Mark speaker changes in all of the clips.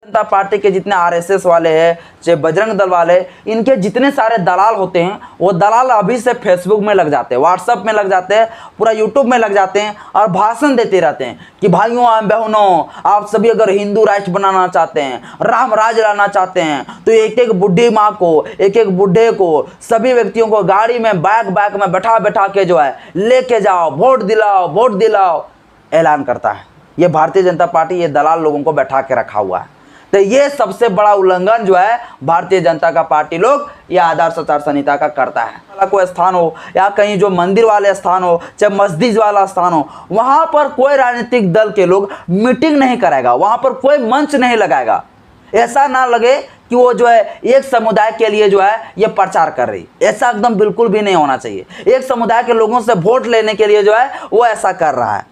Speaker 1: जनता party के जितने RSS वाले हैं, चाहे बजरंग दल वाले, इनके जितने सारे दलाल होते हैं वो दलाल अभी से फेसबुक में लग जाते हैं, व्हाट्सएप में लग जाते हैं, पूरा यूट्यूब में लग जाते हैं और भाषण देते रहते हैं कि भाइयों बहनों, आप सभी अगर हिंदू राष्ट्र बनाना चाहते हैं, राम राज लाना चाहते हैं, तो एक एक बुढ़ी माँ को, एक एक बुढ़े को, सभी व्यक्तियों को गाड़ी में बैक में बैठा बैठा के जो है लेके जाओ, वोट दिलाओ ऐलान करता है। ये भारतीय जनता पार्टी ये दलाल लोगों को बैठा के रखा हुआ है। तो ये सबसे बड़ा उल्लंघन जो है भारतीय जनता का पार्टी लोग या आदर्श आचार संहिता का करता है। कोई स्थान हो या कहीं जो मंदिर वाले स्थान हो, चाहे मस्जिद वाला स्थान हो, वहां पर कोई राजनीतिक दल के लोग मीटिंग नहीं कराएगा, वहां पर कोई मंच नहीं लगाएगा। ऐसा ना लगे कि वो जो है एक समुदाय के लिए जो है ये प्रचार कर रही, ऐसा एकदम बिल्कुल भी नहीं होना चाहिए। एक समुदाय के लोगों से वोट लेने के लिए जो है वो ऐसा कर रहा है।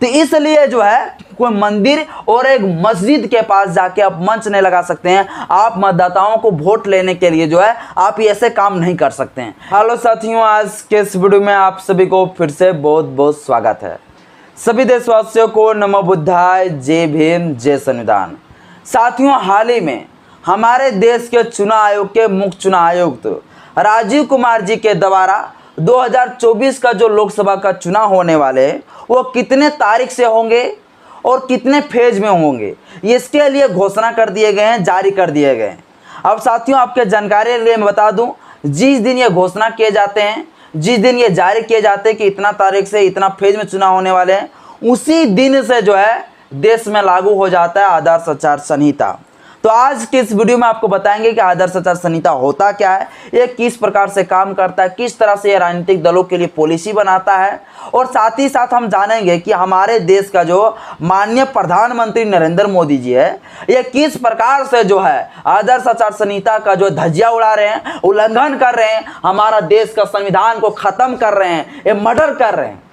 Speaker 1: तो इसलिए जो है कोई मंदिर और एक मस्जिद के पास जाके आप मंच नहीं लगा सकते हैं। आप मतदाताओं को वोट लेने के लिए जो है आप ऐसे काम नहीं कर सकते हैं। हेलो साथियों, आज के इस वीडियो में आप सभी को फिर से बहुत बहुत स्वागत है। सभी देशवासियों को नमो बुद्धाय, जय भीम, जय संविधान। साथियों, हाल ही में हमारे देश के चुनाव आयोग के मुख्य चुनाव आयुक्त राजीव कुमार जी के द्वारा 2024 का जो लोकसभा का चुनाव होने वाले हैं वो कितने तारीख से होंगे और कितने फेज में होंगे, इसके लिए घोषणा कर दिए गए हैं, जारी कर दिए गए हैं। अब साथियों, आपके जानकारी के लिए मैं बता दूं, जिस दिन ये घोषणा किए जाते हैं, जिस दिन ये जारी किए जाते हैं कि इतना तारीख से इतना फेज में चुनाव होने वाले हैं, उसी दिन से जो है देश में लागू हो जाता है आदर्श आचार संहिता। तो आज के इस वीडियो में आपको बताएंगे कि आदर्श आचार संहिता होता क्या है, ये किस प्रकार से काम करता है, किस तरह से ये राजनीतिक दलों के लिए पॉलिसी बनाता है, और साथ ही साथ हम जानेंगे कि हमारे देश का जो माननीय प्रधानमंत्री नरेंद्र मोदी जी है, ये किस प्रकार से जो है आदर्श आचार संहिता का जो धज्जियां उड़ा रहे हैं, उल्लंघन कर रहे हैं, हमारा देश का संविधान को खत्म कर रहे हैं, ये मर्डर कर रहे हैं।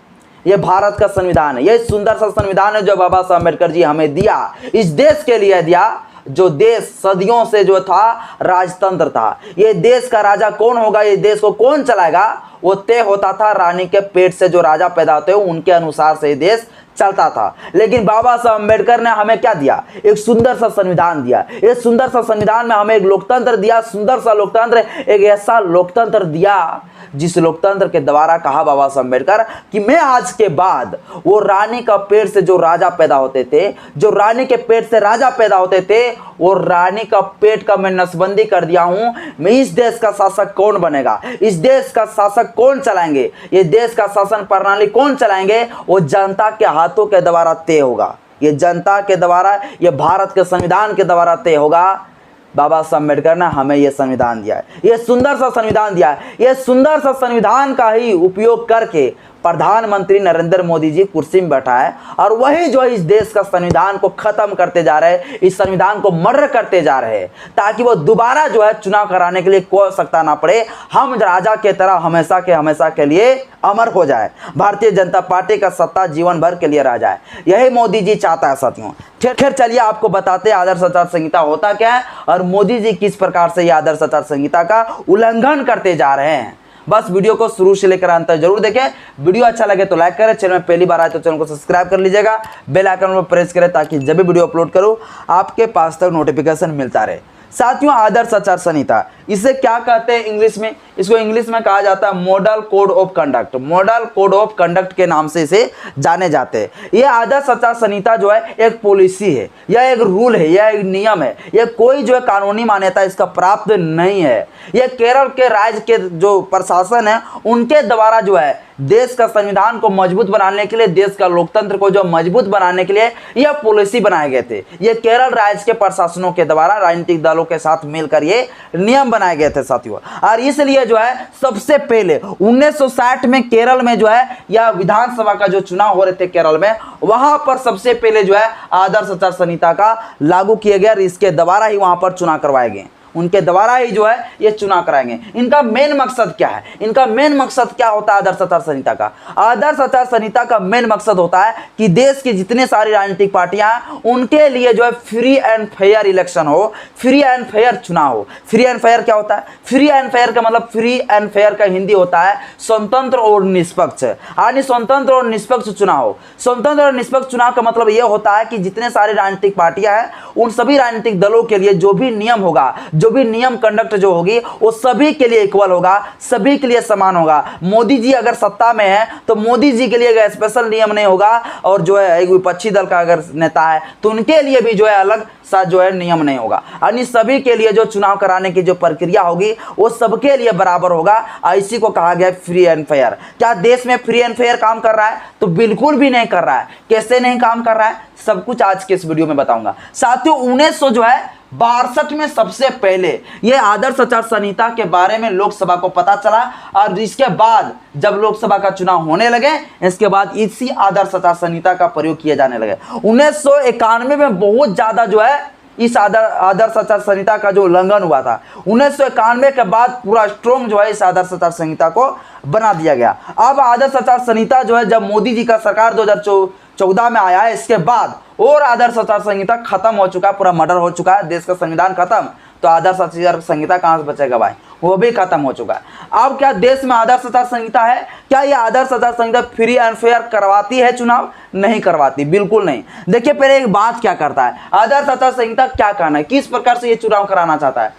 Speaker 1: ये भारत का संविधान है, ये सुंदर सा संविधान है जो बाबा साहब अम्बेडकर जी हमें दिया, इस देश के लिए दिया, जो देश सदियों से जो था राजतंत्र था। ये देश का राजा कौन होगा, ये देश को कौन चलाएगा, वो तय होता था रानी के पेट से जो राजा पैदा होते हैं उनके अनुसार से देश चलता था। लेकिन बाबा साहब अम्बेडकर ने हमें क्या दिया, एक सुंदर सा संविधान दिया। इस सुंदर सा संविधान में हमें एक लोकतंत्र दिया, सुंदर सा लोकतंत्र, एक ऐसा लोकतंत्र दिया जिस लोकतंत्र के द्वारा कहा बाबा साहब अम्बेडकर कि मैं आज के बाद वो रानी का पेट से जो राजा पैदा होते थे, जो रानी के पेट से राजा पैदा होते थे, वो रानी का पेट का मैं नसबंदी कर दिया हूं। मैं इस देश का शासक कौन बनेगा, इस देश का शासक कौन चलाएंगे, ये देश का शासन प्रणाली कौन चलाएंगे, वो जनता के हाथों के द्वारा तय होगा। ये जनता के द्वारा, ये भारत के संविधान के द्वारा तय होगा। बाबा साहब अम्बेडकर ने हमें यह संविधान दिया है, ये सुंदर सा संविधान दिया है। ये सुंदर सा संविधान का ही उपयोग करके प्रधानमंत्री नरेंद्र मोदी जी कुर्सी में बैठा है और वही जो इस देश का संविधान को खत्म करते जा रहे हैं, इस संविधान को मर्डर करते जा रहे हैं, ताकि वो दोबारा जो है चुनाव कराने के लिए कोई आवश्यकता ना पड़े। हम राजा के तरह हमेशा के लिए अमर हो जाए, भारतीय जनता पार्टी का सत्ता जीवन भर के लिए रह जाए, यही मोदी जी चाहता है। साथियों, खैर चलिए आपको बताते हैं आदर्श आचार संहिता होता क्या है और मोदी जी किस प्रकार से यह आदर्श आचार संहिता का उल्लंघन करते जा रहे हैं। बस वीडियो को शुरू से लेकर अंत तक जरूर देखें। वीडियो अच्छा लगे तो लाइक करें, चैनल में पहली बार आए तो चैनल को सब्सक्राइब कर लीजिएगा, बेल आइकन पर प्रेस करें ताकि जब भी वीडियो अपलोड करूं आपके पास तक नोटिफिकेशन मिलता रहे। साथियों, आदर्श आचार संहिता इसे क्या कहते हैं इंग्लिश में, इसको इंग्लिश में कहा जाता है model code of conduct. Model code of conduct के नाम से इसे जाने जाते हैं। यह आदर्श आचार संहिता जो है एक पॉलिसी है, यह एक रूल है, यह एक नियम है, यह कोई जो है कानूनी मान्यता इसका प्राप्त नहीं है। यह केरल के राज्य के जो प्रशासन है उनके द्वारा जो है देश का संविधान को मजबूत बनाने के लिए, देश का लोकतंत्र को जो मजबूत बनाने के लिए यह पॉलिसी बनाए गए थे। ये केरल राज्य के प्रशासनों के द्वारा राजनीतिक दलों के साथ मिलकर ये नियम बनाए गए थे साथियों। और इसलिए जो है सबसे पहले 1960 में केरल में जो है यह विधानसभा का जो चुनाव हो रहे थे केरल में, वहां पर सबसे पहले जो है आदर्श आचार संहिता का लागू किया गया और इसके द्वारा ही वहां पर चुनाव करवाए गए। उनके द्वारा ही जो है ये चुनाव कराएंगे। इनका मेन मकसद क्या है? इनका मेन मकसद क्या होता है आदर्श आचार संहिता का? आदर्श आचार संहिता का मेन मकसद होता है कि देश की जितने सारी राजनीतिक पार्टियां हैं उनके लिए जो है फ्री एंड फेयर इलेक्शन हो, फ्री एंड फेयर चुनाव हो। फ्री एंड फेयर क्या होता है? फ्री एंड फेयर का मतलब, फ्री एंड फेयर का हिंदी होता है स्वतंत्र और निष्पक्ष, यानी स्वतंत्र और निष्पक्ष चुनाव हो। स्वतंत्र और निष्पक्ष चुनाव का मतलब यह होता है कि जितने सारी राजनीतिक पार्टियां हैं उन सभी राजनीतिक दलों के लिए जो भी नियम होगा, जो भी नियम कंडक्ट जो होगी वो सभी के लिए इक्वल होगा, सभी के लिए समान होगा। मोदी जी अगर सत्ता में है तो मोदी जी के लिए स्पेशल नियम नहीं होगा, और जो है एक विपक्षी दल का अगर नेता है तो उनके लिए भी जो है अलग सा जो है नियम नहीं होगा। यानी सभी के लिए जो चुनाव कराने की जो प्रक्रिया होगी वो सबके लिए बराबर होगा। इसी को कहा गया फ्री एंड फेयर। क्या देश में फ्री एंड फेयर काम कर रहा है? तो बिल्कुल भी नहीं कर रहा है। कैसे नहीं काम कर रहा है, सब कुछ आज के इस वीडियो में बताऊंगा। साथियों 1962 में सबसे पहले ये आदर्श आचार संहिता के बारे में लोकसभा को पता चला, और इसके बाद जब लोकसभा का चुनाव होने लगे इसके बाद इसी आदर्श आचार संहिता का प्रयोग किए जाने लगे। 1991 में बहुत ज्यादा जो है इस आदर्श आचार संहिता का जो उल्लंघन हुआ था। 1991 के बाद पूरा स्ट्रॉन्ग जो है इस आदर्श आचार संहिता को बना दिया गया। अब आदर्श आचार संहिता जो है जब मोदी जी का सरकार 2014 में आया है, इसके बाद और आदर्श आचार संहिता खत्म हो चुका है, पूरा मर्डर हो चुका है, देश का संविधान खत्म, तो आदर्श आचार संहिता कहां से बचेगा भाई? वो भी खत्म हो चुका है। अब क्या देश में आदर्श आचार संहिता है? क्या ये आदर्श आचार संहिता फ्री एंड फेयर करवाती है चुनाव? नहीं करवाती, बिल्कुल नहीं। देखिए पहले एक बात क्या करता है आदर्श आचार संहिता, क्या कहना है, किस प्रकार से ये चुनाव कराना चाहता है?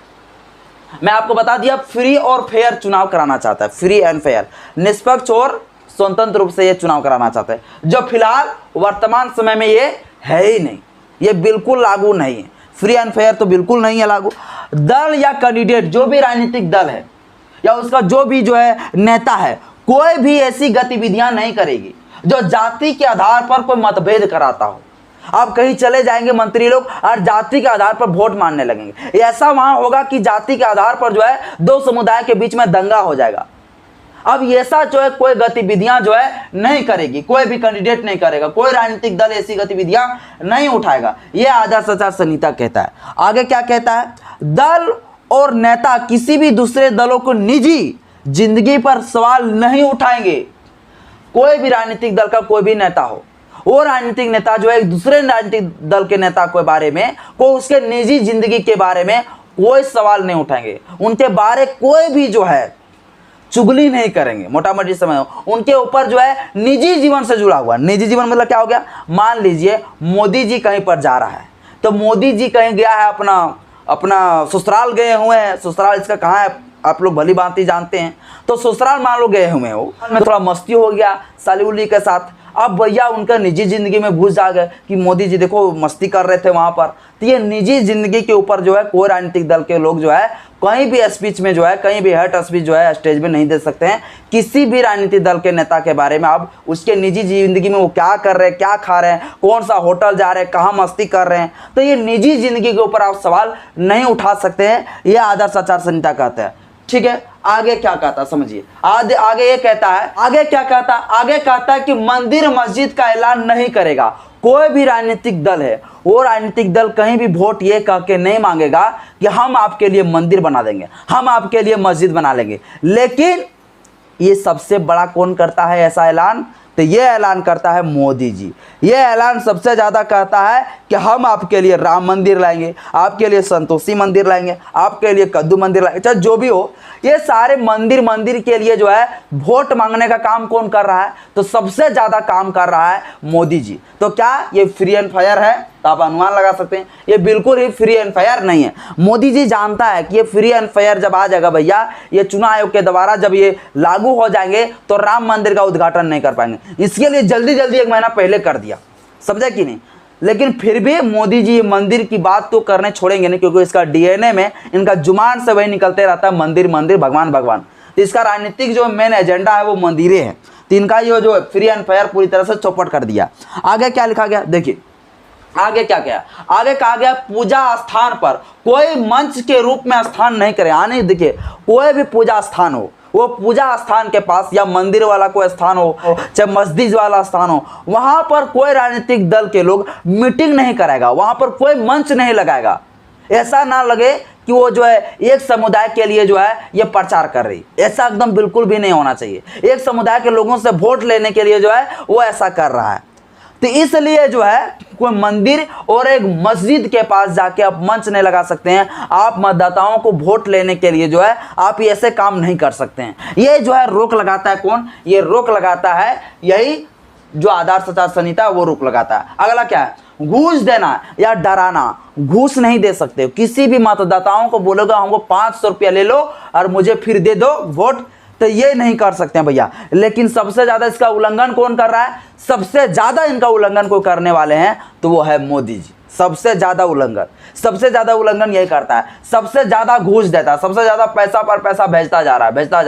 Speaker 1: मैं आपको बता दिया, फ्री और फेयर चुनाव कराना चाहता है, फ्री एंड फेयर, निष्पक्ष और स्वतंत्र रूप से ये चुनाव कराना चाहते हैं, जो फिलहाल वर्तमान समय में ये है ही नहीं, ये बिल्कुल लागू नहीं है। फ्री एंड फेयर तो बिल्कुल नहीं है लागू। दल या कैंडिडेट, जो भी राजनीतिक दल है या उसका जो भी जो है नेता है, कोई भी ऐसी गतिविधियां नहीं करेगी जो जाति के आधार पर कोई मतभेद कराता हो। आप कहीं चले जाएंगे मंत्री लोग और जाति के आधार पर वोट मांगने लगेंगे। ऐसा वहां होगा कि जाति के आधार पर जो है दो समुदाय के बीच में दंगा हो जाएगा। अब ऐसा जो है कोई गतिविधियां जो है नहीं करेगी, कोई भी कैंडिडेट नहीं करेगा, कोई राजनीतिक दल ऐसी गतिविधियां नहीं उठाएगा, यह आदर्श आचार संहिता कहता है। आगे क्या कहता है? दल और नेता किसी भी दूसरे दलों को निजी जिंदगी पर सवाल नहीं उठाएंगे। कोई भी राजनीतिक दल का कोई भी नेता हो, वो राजनीतिक नेता जो है एक दूसरे राजनीतिक दल के नेता के बारे में, को उसके निजी जिंदगी के बारे में कोई सवाल नहीं उठाएंगे, उनके बारे कोई भी जो है चुगली नहीं करेंगे। मोटा मोटी समझ, उनके ऊपर जो है निजी जीवन से जुड़ा हुआ, निजी जीवन मतलब क्या हो गया? मान लीजिए मोदी जी कहीं पर जा रहा है, तो मोदी जी कहीं गया है, अपना ससुराल गए हुए हैं। ससुराल इसका कहाँ है आप लोग भली भांति जानते हैं। तो ससुराल मान लो गए हुए हो, में थोड़ा मस्ती हो गया साली उली के साथ। अब भैया उनका निजी जिंदगी में घुस जा गए कि मोदी जी देखो मस्ती कर रहे थे वहां पर। तो ये निजी जिंदगी के ऊपर जो है कोई राजनीतिक दल के लोग जो है कहीं भी स्पीच में जो है, कहीं भी हट स्पीच जो है स्टेज में नहीं दे सकते हैं। किसी भी राजनीतिक दल के नेता के बारे में आप उसके निजी जिंदगी में वो क्या कर रहे हैं, क्या खा रहे हैं, कौन सा होटल जा रहे हैं, कहाँ मस्ती कर रहे हैं, तो ये निजी जिंदगी के ऊपर आप सवाल नहीं उठा सकते हैं। ये आदर्श आचार संहिता कहता है। ठीक है, आगे क्या कहता समझिए। आगे ये कहता है, आगे क्या कहता? आगे कहता है कि मंदिर मस्जिद का ऐलान नहीं करेगा। कोई भी राजनीतिक दल है, वो राजनीतिक दल कहीं भी वोट ये कह के नहीं मांगेगा कि हम आपके लिए मंदिर बना देंगे, हम आपके लिए मस्जिद बना लेंगे। लेकिन ये सबसे बड़ा कौन करता है ऐसा ऐलान? तो ये ऐलान करता है मोदी जी। ये ऐलान सबसे ज़्यादा कहता है कि हम आपके लिए राम मंदिर लाएंगे, आपके लिए संतोषी मंदिर लाएंगे, आपके लिए कद्दू मंदिर लाएंगे, चाहे जो भी हो। ये सारे मंदिर के लिए जो है वोट मांगने का काम कौन कर रहा है? तो सबसे ज़्यादा काम कर रहा है मोदी जी। तो क्या ये फ्री एंड फेयर है? तो आप अनुमान लगा सकते हैं ये बिल्कुल ही फ्री एंड फेयर नहीं है। मोदी जी जानता है कि ये फ्री एंड फेयर जब आ जाएगा भैया, ये चुनाव आयोग के द्वारा जब ये लागू हो जाएंगे तो राम मंदिर का उद्घाटन नहीं कर पाएंगे। इसके लिए जल्दी जल्दी 1 महीना पहले कर दिया, समझे कि नहीं? लेकिन फिर भी मोदी जी मंदिर की बात तो करने छोड़ेंगे नहीं, क्योंकि इसका डीएनए में, इनका जुबान से वही निकलते रहता है मंदिर मंदिर, भगवान भगवान। तो इसका राजनीतिक जो मेन एजेंडा है वो मंदिरें हैं। तो इनका ये जो फ्री एंड फेयर पूरी तरह से चौपट कर दिया। आगे क्या लिखा गया देखिए, आगे क्या गया? आगे कहा गया पूजा स्थान पर कोई मंच के रूप में स्थान नहीं करे। यानी देखिए कोई भी पूजा स्थान हो, वो पूजा स्थान के पास या मंदिर वाला कोई स्थान हो, चाहे मस्जिद वाला स्थान हो, वहां पर कोई राजनीतिक दल के लोग मीटिंग नहीं कराएगा, वहां पर कोई मंच नहीं लगाएगा। ऐसा ना लगे कि वो जो है एक समुदाय के लिए जो है ये प्रचार कर रही। ऐसा एकदम बिल्कुल भी नहीं होना चाहिए। एक समुदाय के लोगों से वोट लेने के लिए जो है वो ऐसा कर रहा है। तो इसलिए जो है कोई मंदिर और एक मस्जिद के पास जाके आप मंच नहीं लगा सकते हैं। आप मतदाताओं को वोट लेने के लिए जो है आप ऐसे काम नहीं कर सकते हैं। ये जो है रोक लगाता है कौन? ये रोक लगाता है यही जो आदर्श आचार संहिता वो रोक लगाता है। अगला क्या है? घूस देना या डराना। घूस नहीं दे सकते। किसी भी मतदाताओं को बोलोगे हमको 500 रुपया ले लो और मुझे फिर दे दो वोट, तो ये नहीं कर सकते हैं भैया। लेकिन सबसे ज्यादा इसका उल्लंघन कौन कर रहा है? सबसे ज्यादा इनका उल्लंघन कोई करने वाले हैं तो वो है मोदी जी। सबसे ज्यादा उल्लंघन यही करता है। सबसे ज्यादा घूस देता है, सबसे ज्यादा पैसा पर पैसा भेजता जा रहा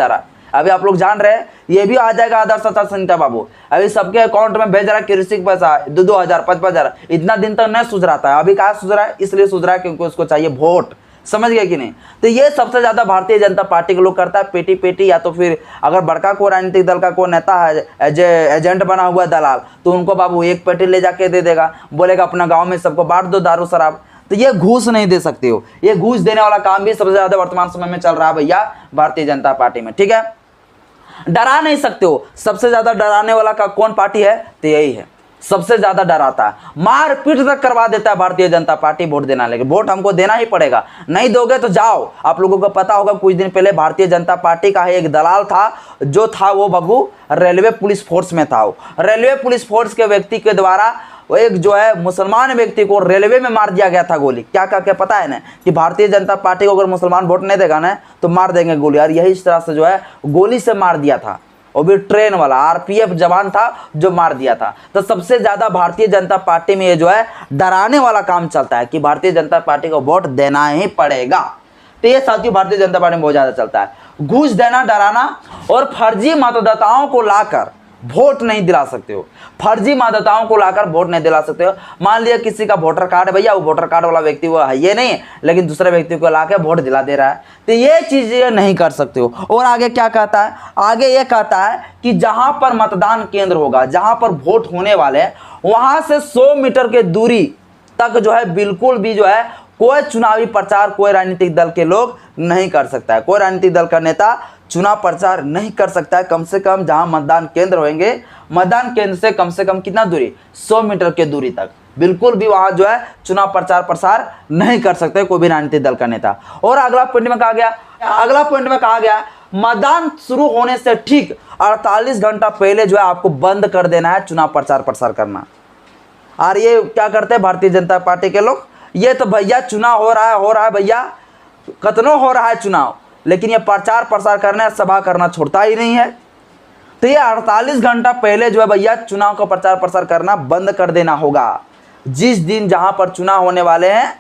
Speaker 1: है। अभी आप लोग जान रहे हैं ये भी आ जाएगा आदर्श आचार संहिता बाबू। अभी सबके अकाउंट में भेज रहा है कृषि पैसा 2,000 5,000। इतना दिन तक नहीं सूझ रहा था, अभी कहाँ सूझ रहा है? इसलिए सूझ रहा है क्योंकि उसको चाहिए वोट। समझ गए कि नहीं? तो ये सबसे ज्यादा भारतीय जनता पार्टी के लोग करता है। पेटी पेटी, या तो फिर अगर बड़का को राजनीतिक दल का कोई नेता है एजेंट बना हुआ दलाल, तो उनको बाबू एक पेटी ले जाके दे देगा, बोलेगा अपना गाँव में सबको बांट दो दारू शराब। तो ये घूस नहीं दे सकते हो। ये घूस देने वाला काम भी सबसे ज्यादा वर्तमान समय में चल रहा है भैया भारतीय जनता पार्टी में। ठीक है, डरा नहीं सकते हो। सबसे ज्यादा डराने वाला का कौन पार्टी है? तो यही है, सबसे ज्यादा डराता है। मार पीट तक करवा देता है भारतीय जनता पार्टी वोट देना। लेकिन वोट हमको देना ही पड़ेगा, नहीं दोगे तो जाओ। आप लोगों को पता होगा कुछ दिन पहले भारतीय जनता पार्टी का एक दलाल था, जो था वो बबू रेलवे पुलिस फोर्स में था। रेलवे पुलिस फोर्स के व्यक्ति के द्वारा वो एक जो है मुसलमान व्यक्ति को रेलवे में मार दिया गया था गोली। क्या क्या पता है ना कि भारतीय जनता पार्टी को अगर मुसलमान वोट नहीं देगा ना तो मार देंगे गोली। और यही इस तरह से जो है गोली से मार दिया था, वो भी ट्रेन वाला आरपीएफ जवान था जो मार दिया था। तो सबसे ज्यादा भारतीय जनता पार्टी में ये जो है डराने वाला काम चलता है कि भारतीय जनता पार्टी को वोट देना ही पड़ेगा। तो ये साथियों भारतीय जनता पार्टी में बहुत ज्यादा चलता है। घूस देना, डराना और फर्जी मतदाताओं को लाकर वोट नहीं दिला सकते हो। फर्जी मतदाताओं को लाकर वोट नहीं दिला सकते हो। मान लिया किसी का वोटर कार्ड है भैया, वो वोटर कार्ड वाला व्यक्ति वो है ये नहीं, लेकिन दूसरे व्यक्ति को लाकर वोट दिला दे रहा है। तो ये चीजें नहीं कर सकते हो। और आगे क्या कहता है? आगे ये कहता है कि जहां पर मतदान केंद्र होगा, जहां पर वोट होने वाले हैं, वहां से 100 मीटर के दूरी तक जो है बिल्कुल भी जो है कोई चुनावी प्रचार कोई राजनीतिक दल के लोग नहीं कर सकता है। कोई राजनीतिक दल का नेता चुनाव प्रचार नहीं कर सकता है। कम से कम जहां मतदान केंद्र होंगे, मतदान केंद्र से कम कितना दूरी? 100 मीटर के दूरी तक बिल्कुल भी वहां जो है चुनाव प्रचार प्रसार नहीं कर सकते कोई भी राजनीतिक दल का नेता। और अगला पॉइंट में कहा गया मतदान शुरू होने से ठीक 48 घंटा पहले जो है आपको बंद कर देना है चुनाव प्रचार प्रसार करना। और ये क्या करते हैं भारतीय जनता पार्टी के लोग? ये तो भैया चुनाव हो रहा है भैया, कतनो हो रहा है चुनाव, लेकिन ये प्रचार प्रसार करना, सभा करना छोड़ता ही नहीं है। तो ये 48 घंटा पहले जो है भैया चुनाव का प्रचार प्रसार करना बंद कर देना होगा। जिस दिन जहां पर चुनाव होने वाले हैं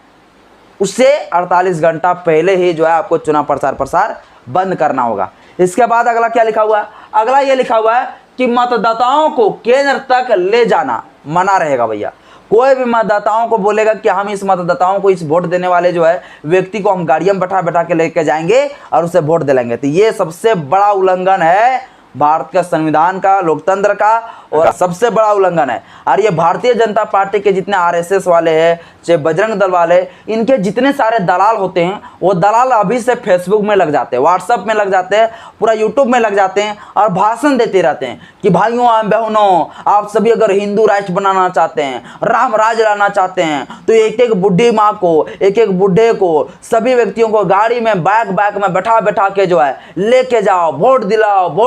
Speaker 1: उससे 48 घंटा पहले ही जो है आपको चुनाव प्रचार प्रसार बंद करना होगा। इसके बाद अगला क्या लिखा हुआ है? अगला ये लिखा हुआ है कि मतदाताओं को केंद्र तक ले जाना मना रहेगा भैया। कोई भी मतदाताओं को बोलेगा कि हम इस मतदाताओं को, इस वोट देने वाले जो है व्यक्ति को हम गाड़ियों में बैठा के लेके जाएंगे और उसे वोट दिलाएंगे, तो ये सबसे बड़ा उल्लंघन है भारत का संविधान का, लोकतंत्र का, और सबसे बड़ा उल्लंघन है। और ये भारतीय जनता पार्टी के जितने आरएसएस वाले हैं, चाहे बजरंग दल वाले, इनके जितने सारे दलाल होते हैं वो दलाल अभी से फेसबुक में लग जाते हैं, व्हाट्सएप में लग जाते हैं, पूरा यूट्यूब में लग जाते हैं और भाषण देते रहते हैं कि भाइयों बहनों आप सभी अगर हिंदू राष्ट्र बनाना चाहते हैं, राम राज लाना चाहते हैं, तो एक एक बुढ़ी माँ को, एक एक बुढ़े को, सभी व्यक्तियों को गाड़ी में बैक में बैठा के जो है लेके जाओ, वोट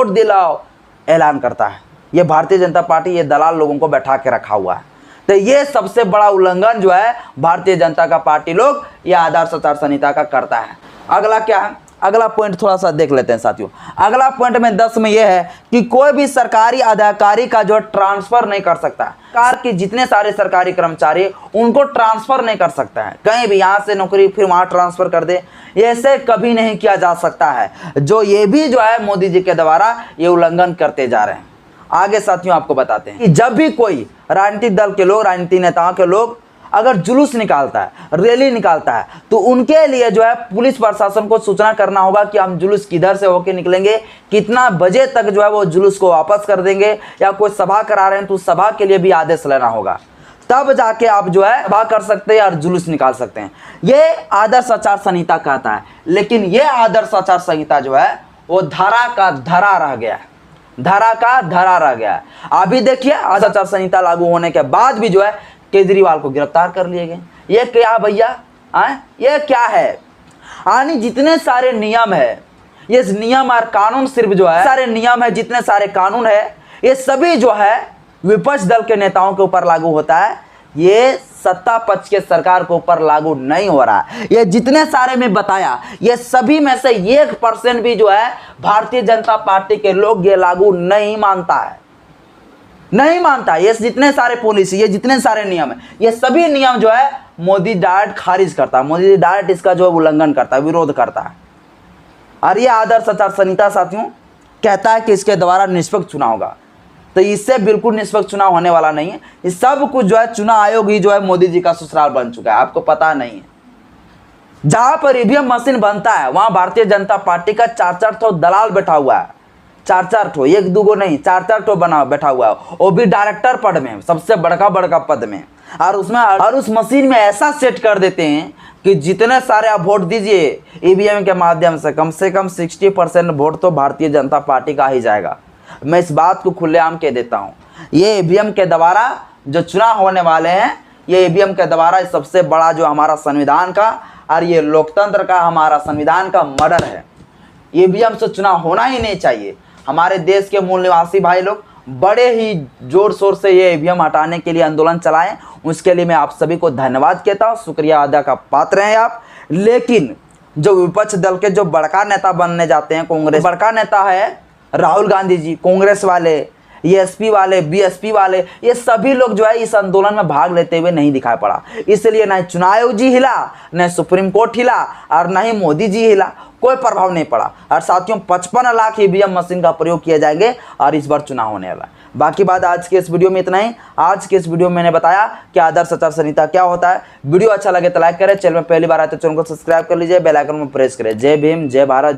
Speaker 1: दिलाओ, ऐलान करता है। ये भारतीय जनता पार्टी ये दलाल लोगों को बैठा के रखा हुआ है। तो ये सबसे बड़ा उल्लंघन जो है भारतीय जनता का पार्टी लोग ये आदर्श आचार संहिता का करता है। अगला क्या है? अगला पॉइंट थोड़ा सा देख लेते हैं साथियों। अगला पॉइंट में 10 में यह है कि कोई भी सरकारी अधिकारी का जो ट्रांसफर नहीं कर सकता। सरकार के जितने सारे सरकारी कर्मचारी उनको ट्रांसफर नहीं कर सकता है, कहीं भी यहाँ से नौकरी फिर वहाँ ट्रांसफर कर दे, ऐसे कभी नहीं किया जा सकता है। जो ये भी जो है मोदी जी के द्वारा ये उल्लंघन करते जा रहे हैं। आगे साथियों आपको बताते हैं कि जब भी कोई राजनीतिक दल के लोग, राजनीतिक नेताओं के लोग अगर जुलूस निकालता है, रैली निकालता है, तो उनके लिए जो है पुलिस प्रशासन को सूचना करना होगा कि हम जुलूस किधर से होकर निकलेंगे, कितना बजे तक जो है वो जुलूस को वापस कर देंगे, या कोई सभा करा रहे हैं तो उस सभा के लिए भी आदेश लेना होगा। तब जाके आप जो है सभा कर सकते हैं और जुलूस निकाल सकते हैं। ये आदर्श आचार संहिता कहता है, लेकिन ये आदर्श आचार संहिता जो है वो धरा का धरा रह गया है, धरा का धरा रह गया है। अभी देखिए आदर्श आचार संहिता लागू होने के बाद भी जो है केजरीवाल को गिरफ्तार कर लिए गए। ये क्या भैया, ये क्या है? यानी जितने सारे नियम है, ये नियम और कानून सिर्फ जो है सारे नियम है, जितने सारे कानून है, ये सभी जो है विपक्ष दल के नेताओं के ऊपर लागू होता है। ये सत्ता पक्ष के सरकार के ऊपर लागू नहीं हो रहा है। ये जितने सारे में बताया, ये सभी में से 1% भी जो है भारतीय जनता पार्टी के लोग ये लागू नहीं मानता है, नहीं मानता। ये जितने सारे पॉलिसी, ये जितने सारे नियम है, ये सभी नियम जो है मोदी डायरेक्ट खारिज करता है, मोदी डायरेक्ट इसका जो है उल्लंघन करता है, विरोध करता है। और ये आदर्श आचार संहिता साथियों कहता है कि इसके द्वारा निष्पक्ष चुनाव होगा, तो इससे बिल्कुल निष्पक्ष चुनाव होने वाला नहीं है। इस सब कुछ जो है चुनाव आयोग ही जो है मोदी जी का ससुराल बन चुका है, आपको पता नहीं है। जहां पर ईवीएम मशीन बनता है वहां भारतीय जनता पार्टी का 4-4 ठो दलाल बैठा हुआ है, 4-4 ठो, 1-2 नहीं 4-4 ठो बना बैठा हुआ है, वो भी डायरेक्टर पद में, सबसे बड़का पद में। और उसमें और उस मशीन में ऐसा सेट कर देते हैं कि जितने सारे आप वोट दीजिए ईवीएम के माध्यम से कम 60% वोट तो भारतीय जनता पार्टी का ही जाएगा। मैं इस बात को खुलेआम कह देता हूँ, ये ईवीएम के द्वारा जो चुनाव होने वाले हैं, ये ईवीएम के द्वारा सबसे बड़ा जो हमारा संविधान का और ये लोकतंत्र का, हमारा संविधान का मर्डर है। ईवीएम से चुनाव होना ही नहीं चाहिए। हमारे देश के मूल निवासी भाई लोग बड़े ही जोर शोर से ये ईवीएम हटाने के लिए आंदोलन चलाएं, उसके लिए मैं आप सभी को धन्यवाद कहता हूँ, शुक्रिया अदा का पात्र हैं आप। लेकिन जो विपक्ष दल के जो बड़का नेता बनने जाते हैं, कांग्रेस बड़का नेता है राहुल गांधी जी, कांग्रेस वाले, एसपी वाले, बीएसपी वाले, ये सभी लोग जो है इस आंदोलन में भाग लेते हुए नहीं दिखाई पड़ा। इसलिए न चुनाव आयोग जी हिला, न सुप्रीम कोर्ट हिला और न ही मोदी जी हिला, कोई प्रभाव नहीं पड़ा। और साथियों 55 लाख ईवीएम मशीन का प्रयोग किए जाएंगे और इस बार चुनाव होने वाला है। बाकी बात आज के इस वीडियो में इतना ही। आज के इस वीडियो में मैंने बताया कि आदर्श आचार संहिता क्या होता है। वीडियो अच्छा लगे तो लाइक करें, चैनल में पहली बार आए तो चैनल को सब्सक्राइब कर लीजिए, बेल आइकन में प्रेस करें। जय भीम, जय भारत।